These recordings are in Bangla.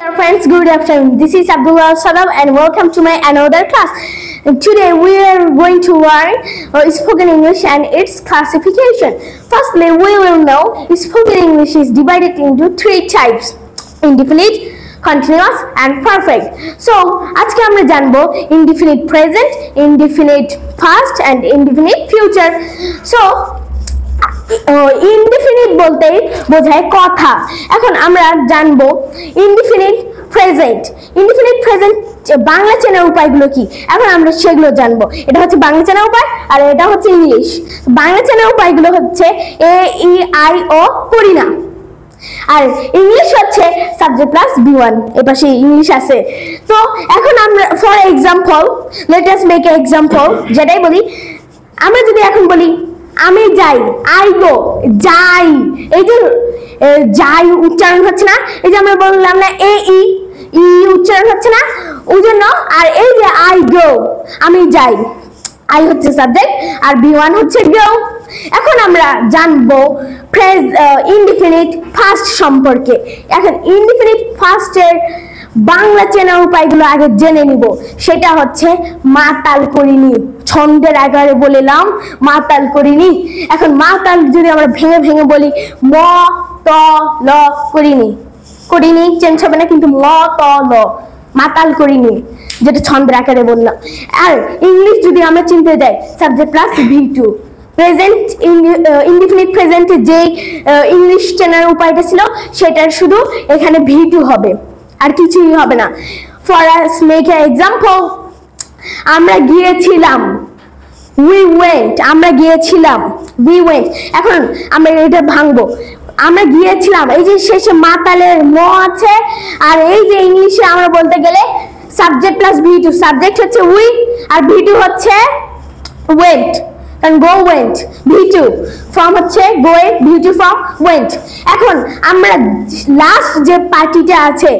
Dear friends, good afternoon. This is Abdullah Salam and welcome to my another class. Today we are going to learn spoken English and its classification. Firstly, we will know spoken English is divided into three types: indefinite, continuous and perfect. So, আজকে আমরা জানবো indefinite present, indefinite past and indefinite future. So, indefinite বলতে বোঝায় কথা। এখন আমরা জানবো indefinite present. Indefinite present Bangla চেনার উপায়গুলো কি, এখন আমরা সেগুলো জানবো। এটা হচ্ছে বাংলা চেনার উপায় আর এটা হচ্ছে ইংলিশ। বাংলা চেনার উপায়গুলো হচ্ছে এ ই আই ও করি না, আর ইংলিশ হচ্ছে সাবজেক্ট প্লাস বি1। এপাশে ইংলিশ আছে। তো এখন আমরা for example let us make a example, যেটাই বলি আমরা যদি এখন বলি আমি যাই, আই গো, যাই, এই যে যাই উচ্চারণ হচ্ছে না, এই যে আমরা বললাম না এ ই ই উচ্চারণ হচ্ছে না ওই জন্য। আর এই যে আই গো, আমি যাই, আই হচ্ছে সাবজেক্ট আর বি1 হচ্ছে গো। এখন আমরা জানবো ইনডিফিনিট ফার্স্ট সম্পর্কে। এখন ইনডিফিনিট ফার্স্টের বাংলা চেনার উপায়গুলো আগে জেনে নিব। সেটা হচ্ছে মাতাল করিনি, ছন্দের আকারে বললাম মাতাল করিনি। এখন মাতাল যদি আমরা ভেঙে ভেঙে বলি ম ত ল করিনি, করিনি চেঞ্জ হবে না কিন্তু ম ত ল, মাতাল করিনি যেটা ছন্দের আকারে বললাম। আর ইংলিশ যদি আমরা চিনতে যাই সাবজেক্ট প্লাস ভি2। প্রেজেন্ট ইনডিফিনিট প্রেজেন্টে যে ইংলিশ চেনার উপায়টা ছিল সেটার শুধু এখানে ভি2 হবে, আর কিছুই হবে না। For us make a example, আমরা গিয়েছিলাম, উই ওয়েন্ট, আমরা গিয়েছিলাম, উই ওয়েন্ট। এখন আমরা এটা ভাঙবো, আমরা গিয়েছিলাম, এই যে শেষে মাতালের ম আছে, আর এই যে ইংলিশে আমরা বলতে গেলে সাবজেক্ট প্লাস ভি2। সাবজেক্ট হচ্ছে উই আর ভি2 হচ্ছে ওয়েন্ট, কারণ গো ওয়েন্ট। ভি2 ফর্ম হচ্ছে গোয়েন্ট, ভি2 ফর্ম ওয়েন্ট। এখন আমরা লাস্ট যে পার্টিটা আছে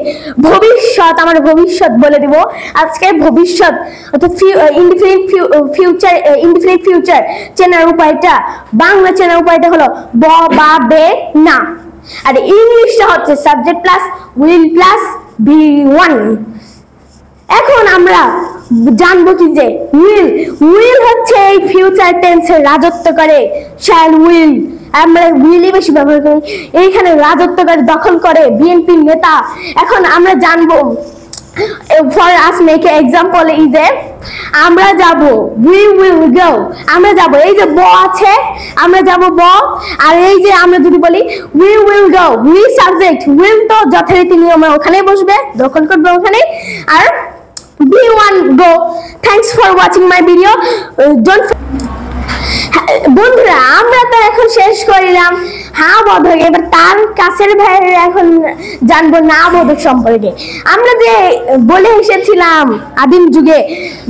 ভবিষ্যৎ, আমরা ভবিষ্যৎ বলে দিব আজকে। ভবিষ্যৎ অর্থাৎ ইনডিফিনিট ফিউচার, ইনডিফিনিট ফিউচার চেনার উপায়টা, বাংলা চেনার উপায়টা হলো ব বা বে না। আর ইংলিশটা হচ্ছে subject plus will plus V1. এখন আমরা জানবো কি যে উইল, উইল হচ্ছে এই ফিউচার টেন্সে রাজত্ব করে, শ্যাল উইল, আমরা উইলই বেশি ব্যবহার করি। এইখানে রাজত্ব করে, দখল করে বিএনপির নেতা। এখন আমরা জানবো for us make a example is a আমরা যাব, উই উইল গো, আমরা যাব, এই যে ব আছে আমরা যাব ব। আর এই যে আমরা যদি বলি we will go, we subject, will তো যথারীতি নিয়মে ওখানে বসবে, দখল করবে ওখানে। আর B1 go. Thanks for watching my video. Don't বন্ধুরা, আমরা তো এখন শেষ করলাম হ্যাঁ বোধক, এবার তার কাছের ভাইয়ের এখন জানবো না বোধক সম্পর্কে। আমরা যে বলে এসেছিলাম আদিম যুগে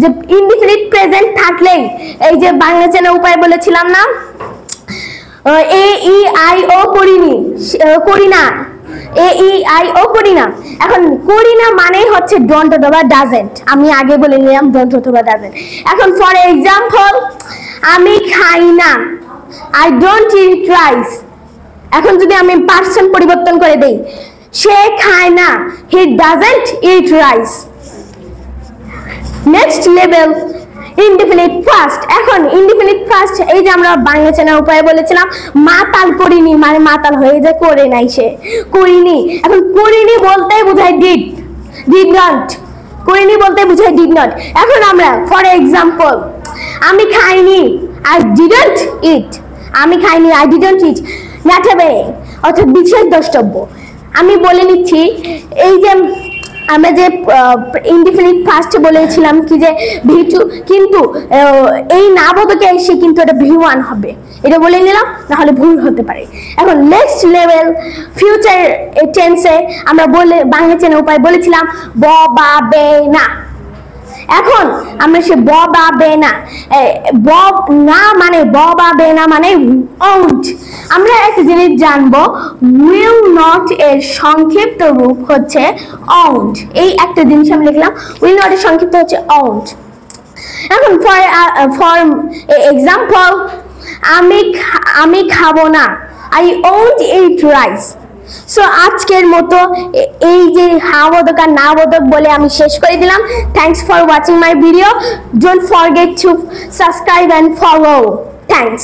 যে ইনডিফিনিট প্রেজেন্ট থাকলেই এই যে বাংলা চেনা উপায় বলেছিলাম না, এ ই আই ও করিনি, করি না, এ ই আই ও করি না। এখন করি না মানেই হচ্ছে ডোন্ট অথবা ডাজেন্ট। আমি আগে বলে নিলাম ডোন্ট অথবা ডাজেন্ট। এখন ফর এক্সাম্পল আমি খাই না, আই ডোন্ট ইট রাইস। এখন যদি আমি পার্সন পরিবর্তন করে দেই, সে খায় না, he doesn't eat rice. Next level indefinite first. এখন ইনডিফিনিট ফার্স্ট এই যে আমরা বাংলা চেনার উপায় বলেছিলাম মাতাল করিনি, মানে মাতাল হয়ে যায়, করে নাই, সে করিনি। এখন করিনি বলতে বোঝায় ডিড, ডিড নট, করিনি বলতে বোঝায় ডিড নট। এখন আমরা ফর এক্সাম্পল আমি খাইনি, আই ডিডন্ট ইট, আমি খাইনি, আই ডিডন্ট ইট। নেঠাবে অর্থাৎ বিশেষ দ্রষ্টব্য। আমি বলে নিচ্ছি এই যে আমরা যে ইনডিফিনিট ফার্স্টে বলেছিলাম কি যে ভি2, কিন্তু এই না বোধকে এসে কিন্তু এটা ভি1 হবে, এটা বলে নিলাম, নাহলে ভুল হতে পারে। এখন নেক্সট লেভেল ফিউচার টেন্সে আমরা বলে বাংলা চেনা উপায় বলেছিলাম ব বা বে না। এখন আমরা সে ব বা বে না, ব না মানে ব বা বে না মানে ওন্ট। আমরা একটা জিনিস জানবো, উইল নট এর সংক্ষিপ্ত রূপ হচ্ছে ওন্ট। এই একটা জিনিস আমি লিখলাম, উইল নট এর সংক্ষিপ্ত হচ্ছে ওন্ট। এখন ফর এক্সাম্পল আমি খাবো না, I won't eat rice. So আজকের মতো এই যে হ্যাঁ বোধক আর না বোধক বলে আমি শেষ করে দিলাম। Thanks for watching my video. Don't forget to subscribe and follow. Thanks.